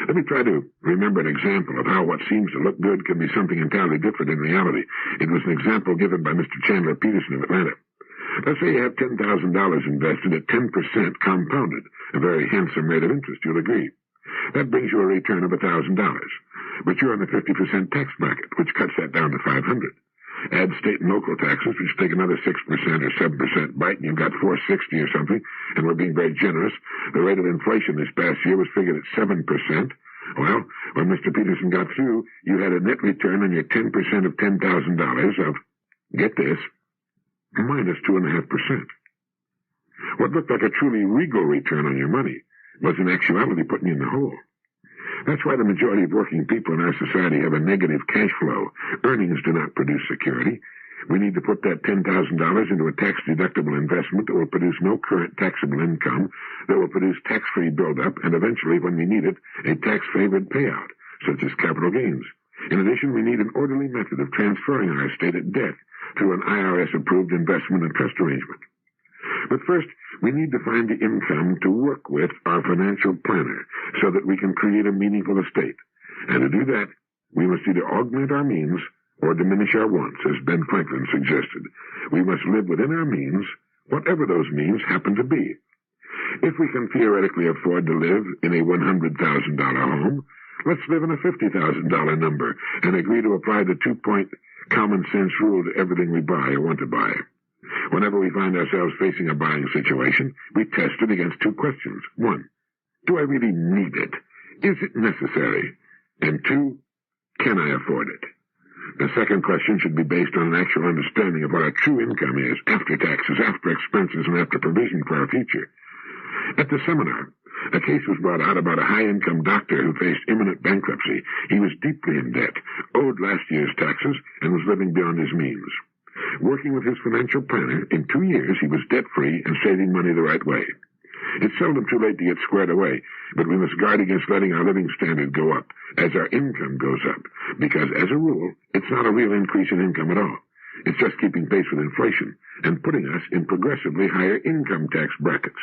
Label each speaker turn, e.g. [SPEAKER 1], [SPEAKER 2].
[SPEAKER 1] Let me try to remember an example of how what seems to look good can be something entirely different in reality. It was an example given by Mr. Chandler Peterson of Atlanta. Let's say you have $10,000 invested at 10% compounded, a very handsome rate of interest, you'll agree. That brings you a return of $1,000. But you're on the 50% tax bracket, which cuts that down to $500. Add state and local taxes, which take another 6% or 7% bite, and you've got $460 or something, and we're being very generous. The rate of inflation this past year was figured at 7%. Well, when Mr. Peterson got through, you had a net return on your 10% of $10,000 of, get this, minus 2.5%. What looked like a truly regal return on your money was in actuality putting you in the hole. That's why the majority of working people in our society have a negative cash flow. Earnings do not produce security. We need to put that $10,000 into a tax-deductible investment that will produce no current taxable income, that will produce tax-free buildup, and eventually, when we need it, a tax-favored payout, such as capital gains. In addition, we need an orderly method of transferring our estate at death through an IRS-approved investment and trust arrangement. But first, we need to find the income to work with our financial planner so that we can create a meaningful estate. And to do that, we must either augment our means or diminish our wants, as Ben Franklin suggested. We must live within our means, whatever those means happen to be. If we can theoretically afford to live in a $100,000 home, let's live in a $50,000 number and agree to apply the two-point common sense rule to everything we buy or want to buy. Whenever we find ourselves facing a buying situation, we test it against two questions. One, do I really need it? Is it necessary? And two, can I afford it? The second question should be based on an actual understanding of what our true income is, after taxes, after expenses, and after provision for our future. At the seminar, a case was brought out about a high-income doctor who faced imminent bankruptcy. He was deeply in debt, owed last year's taxes, and was living beyond his means. Working with his financial planner, in 2 years he was debt-free and saving money the right way. It's seldom too late to get squared away, but we must guard against letting our living standard go up as our income goes up, because, as a rule, it's not a real increase in income at all. It's just keeping pace with inflation and putting us in progressively higher income tax brackets.